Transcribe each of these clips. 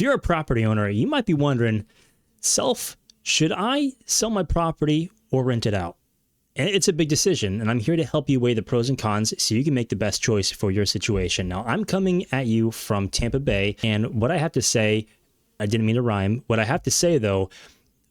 you're a property owner, you might be wondering, should I sell my property or rent it out? And it's a big decision, and I'm here to help you weigh the pros and cons so you can make the best choice for your situation. Now, I'm coming at you from Tampa Bay, and what I have to say, I didn't mean to rhyme. What I have to say, though,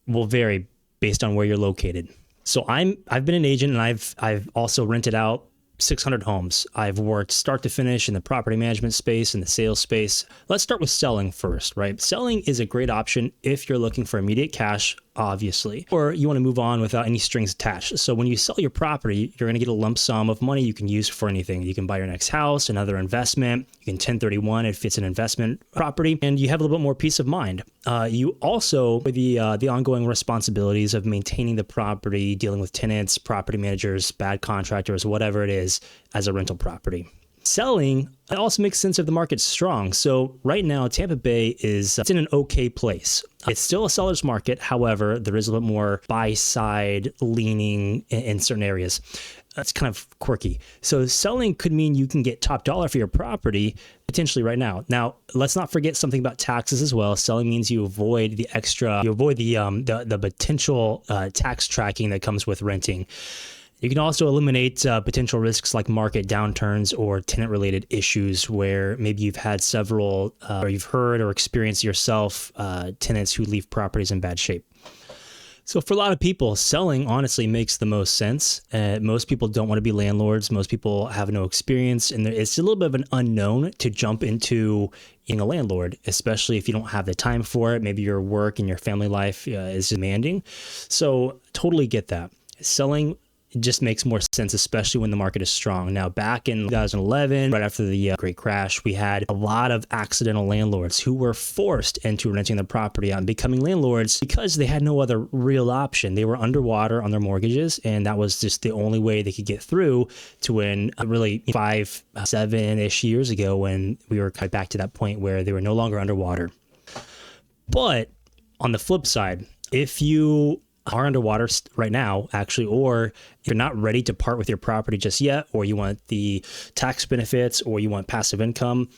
will vary based on where you're located. So I've been an agent, and I've also rented out 600 homes. I've worked start to finish in the property management space and the sales space. Let's start with selling first, right? Selling is a great option if you're looking for immediate cash, obviously, or you want to move on without any strings attached. So when you sell your property, you're going to get a lump sum of money you can use for anything. You can buy your next house, another investment. You can 1031 if it's an investment property, and you have a little bit more peace of mind. You also, with the ongoing responsibilities of maintaining the property, dealing with tenants, property managers, bad contractors, whatever it is, as a rental property. Selling, it also makes sense if the market's strong. So right now, Tampa Bay it's in an okay place. It's still a seller's market. However, there is a little more buy-side leaning in certain areas. That's kind of quirky. So selling could mean you can get top dollar for your property potentially right now. Now, let's not forget something about taxes as well. Selling means you avoid the potential tax tracking that comes with renting. You can also eliminate potential risks like market downturns or tenant-related issues where maybe you've had several, or you've heard or experienced yourself, tenants who leave properties in bad shape. So for a lot of people, selling honestly makes the most sense. Most people don't want to be landlords. Most people have no experience, and it's a little bit of an unknown to jump into being a landlord, especially if you don't have the time for it. Maybe your work and your family life is demanding. So totally get that. Selling just makes more sense, especially when the market is strong. Now, back in 2011, right after the great crash, we had a lot of accidental landlords who were forced into renting their property out and becoming landlords because they had no other real option. They were underwater on their mortgages, and that was just the only way they could get through to when really 5, 7-ish years ago when we were back to that point where they were no longer underwater. But on the flip side, if you are underwater right now, actually, or if you're not ready to part with your property just yet, or you want the tax benefits, or you want passive income,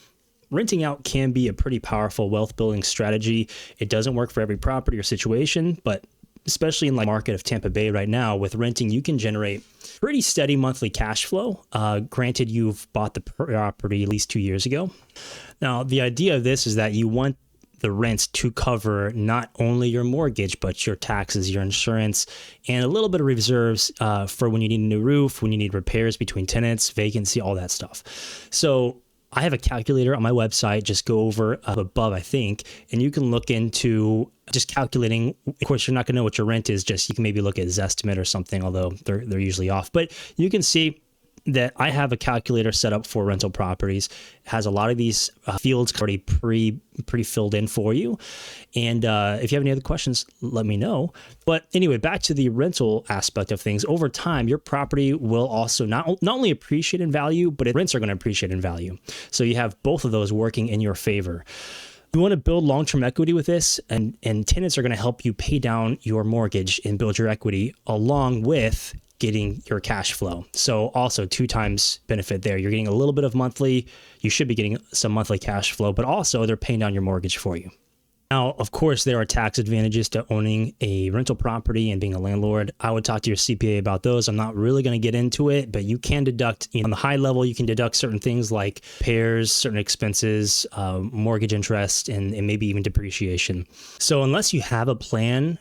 renting out can be a pretty powerful wealth building strategy. It doesn't work for every property or situation, but especially in the market of Tampa Bay right now, with renting, you can generate pretty steady monthly cash flow. Granted, you've bought the property at least 2 years ago. Now, the idea of this is that you want the rents to cover not only your mortgage, but your taxes, your insurance, and a little bit of reserves for when you need a new roof, when you need repairs between tenants, vacancy, all that stuff. So I have a calculator on my website, just go over above, I think, and you can look into just calculating. Of course, you're not going to know what your rent is, just you can maybe look at Zestimate or something, although they're usually off. But you can see that I have a calculator set up for rental properties. It has a lot of these fields already pre-filled in for you. And if you have any other questions, let me know. But anyway, back to the rental aspect of things. Over time, your property will also not only appreciate in value, but rents are going to appreciate in value. So you have both of those working in your favor. You want to build long-term equity with this, and tenants are going to help you pay down your mortgage and build your equity along with getting your cash flow. So also 2 times benefit there. You're getting a little bit of monthly, you should be getting some monthly cash flow, but also they're paying down your mortgage for you. Now, of course, there are tax advantages to owning a rental property and being a landlord. I would talk to your CPA about those. I'm not really going to get into it, but you can deduct, on the high level, you can deduct certain things like repairs, certain expenses, mortgage interest, and maybe even depreciation. So unless you have a plan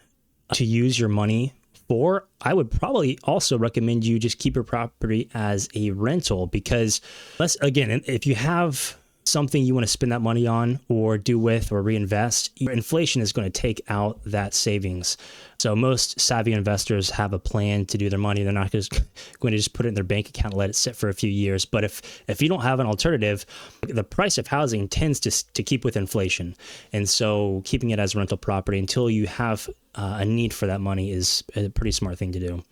to use your money, or I would probably also recommend you just keep your property as a rental, because if you have something you want to spend that money on or do with or reinvest, inflation is going to take out that savings. So most savvy investors have a plan to do their money. They're not just going to just put it in their bank account and let it sit for a few years. But if you don't have an alternative, the price of housing tends to keep with inflation. And so keeping it as a rental property until you have a need for that money is a pretty smart thing to do.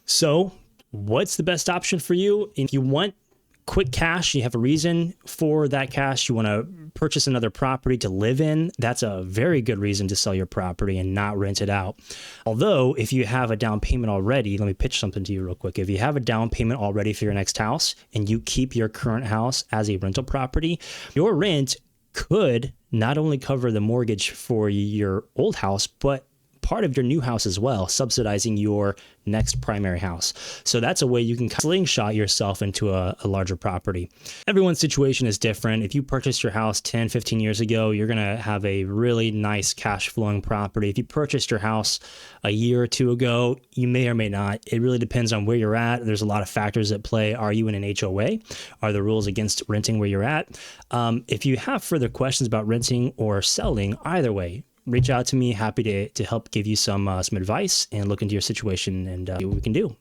So what's the best option for you? If you want quick cash, you have a reason for that cash, you want to purchase another property to live in, that's a very good reason to sell your property and not rent it out. Although if you have a down payment already, let me pitch something to you real quick. If you have a down payment already for your next house and you keep your current house as a rental property, your rent could not only cover the mortgage for your old house, but part of your new house as well, subsidizing your next primary house. So that's a way you can slingshot yourself into a larger property. Everyone's situation is different. If you purchased your house 10, 15 years ago, you're going to have a really nice cash flowing property. If you purchased your house a year or two ago, you may or may not. It really depends on where you're at. There's a lot of factors at play. Are you in an HOA? Are the rules against renting where you're at? If you have further questions about renting or selling, either way, reach out to me. Happy to help give you some advice and look into your situation and see what we can do.